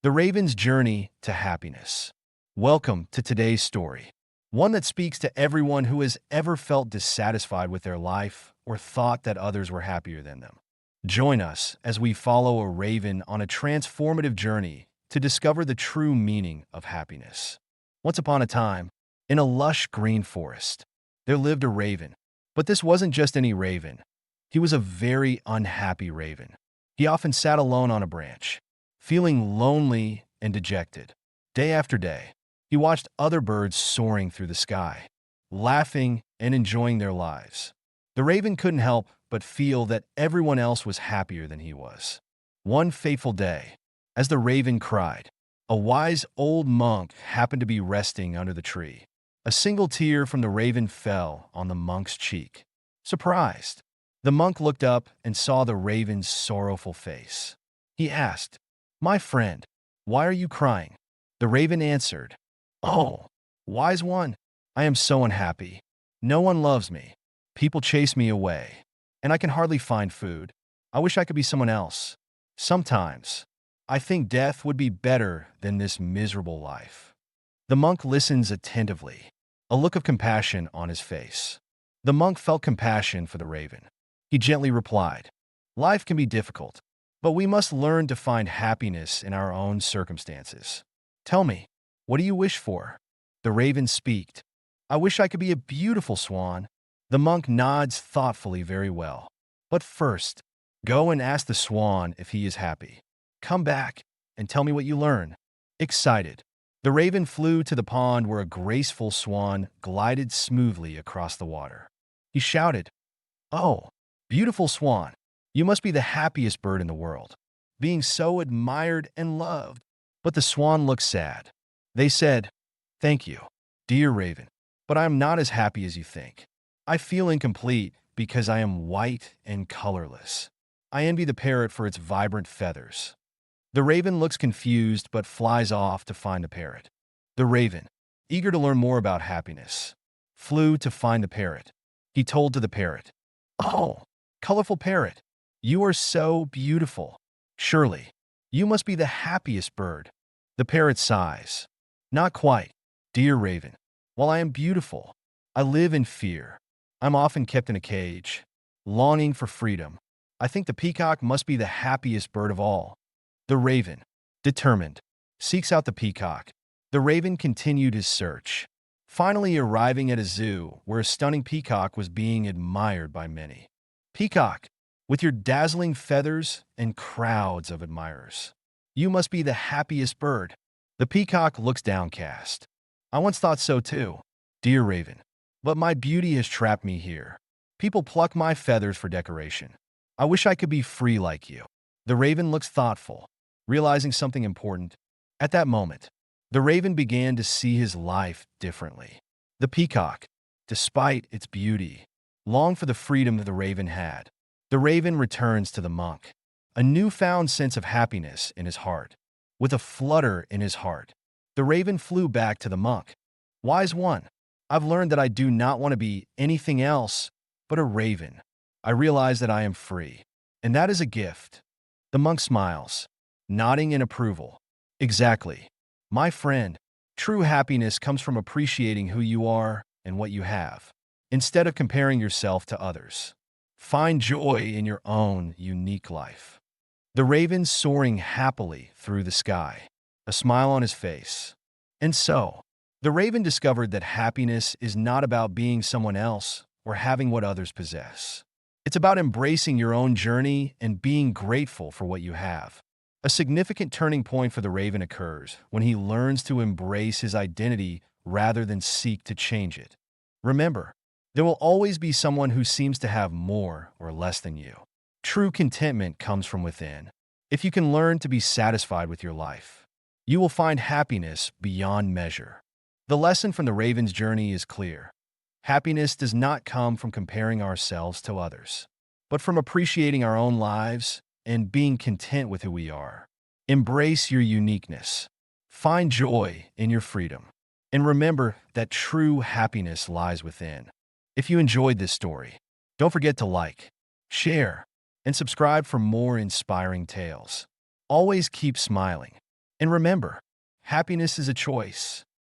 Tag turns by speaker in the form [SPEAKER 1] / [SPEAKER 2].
[SPEAKER 1] The Raven's Journey to Happiness. Welcome to today's story, one that speaks to everyone who has ever felt dissatisfied with their life or thought that others were happier than them. Join us as we follow a raven on a transformative journey to discover the true meaning of happiness. Once upon a time, in a lush green forest, there lived a raven. But this wasn't just any raven. He was a very unhappy raven. He often sat alone on a branch, feeling lonely and dejected. Day after day, he watched other birds soaring through the sky, laughing and enjoying their lives. The raven couldn't help but feel that everyone else was happier than he was. One fateful day, as the raven cried, a wise old monk happened to be resting under the tree. A single tear from the raven fell on the monk's cheek. Surprised, the monk looked up and saw the raven's sorrowful face. He asked, "My friend, why are you crying?" The raven answered, "Oh, wise one, I am so unhappy. No one loves me. People chase me away, and I can hardly find food. I wish I could be someone else. Sometimes, I think death would be better than this miserable life." The monk listens attentively, a look of compassion on his face. The monk felt compassion for the raven. He gently replied, "Life can be difficult, but we must learn to find happiness in our own circumstances. Tell me, what do you wish for?" The raven speaked, "I wish I could be a beautiful swan." The monk nods thoughtfully. "Very well. But first, go and ask the swan if he is happy. Come back and tell me what you learn." Excited, the raven flew to the pond where a graceful swan glided smoothly across the water. He shouted, "Oh, beautiful swan, you must be the happiest bird in the world, being so admired and loved." But the swan looked sad. They said, "Thank you, dear raven, but I am not as happy as you think. I feel incomplete because I am white and colorless. I envy the parrot for its vibrant feathers." The raven looks confused but flies off to find the parrot. The raven, eager to learn more about happiness, flew to find the parrot. He told to the parrot, "Oh, colorful parrot, you are so beautiful. Surely, you must be the happiest bird." The parrot sighs, "Not quite, dear raven. While I am beautiful, I live in fear. I'm often kept in a cage, longing for freedom. I think the peacock must be the happiest bird of all." The raven, determined, seeks out the peacock. The raven continued his search, finally arriving at a zoo where a stunning peacock was being admired by many. "Peacock, with your dazzling feathers and crowds of admirers, you must be the happiest bird." The peacock looks downcast. "I once thought so too, dear raven, but my beauty has trapped me here. People pluck my feathers for decoration. I wish I could be free like you." The raven looks thoughtful, realizing something important. At that moment, the raven began to see his life differently. The peacock, despite its beauty, longed for the freedom that the raven had. The raven returns to the monk, a newfound sense of happiness in his heart. With a flutter in his heart, the raven flew back to the monk. "Wise one, I've learned that I do not want to be anything else but a raven. I realize that I am free, and that is a gift." The monk smiles, nodding in approval. "Exactly. My friend, true happiness comes from appreciating who you are and what you have, instead of comparing yourself to others. Find joy in your own unique life." The raven soaring happily through the sky, a smile on his face. And so, the raven discovered that happiness is not about being someone else or having what others possess. It's about embracing your own journey and being grateful for what you have. A significant turning point for the raven occurs when he learns to embrace his identity rather than seek to change it. Remember, there will always be someone who seems to have more or less than you. True contentment comes from within. If you can learn to be satisfied with your life, you will find happiness beyond measure. The lesson from the raven's journey is clear. Happiness does not come from comparing ourselves to others, but from appreciating our own lives and being content with who we are. Embrace your uniqueness. Find joy in your freedom. And remember that true happiness lies within. If you enjoyed this story, don't forget to like, share, and subscribe for more inspiring tales. Always keep smiling, And remember, happiness is a choice.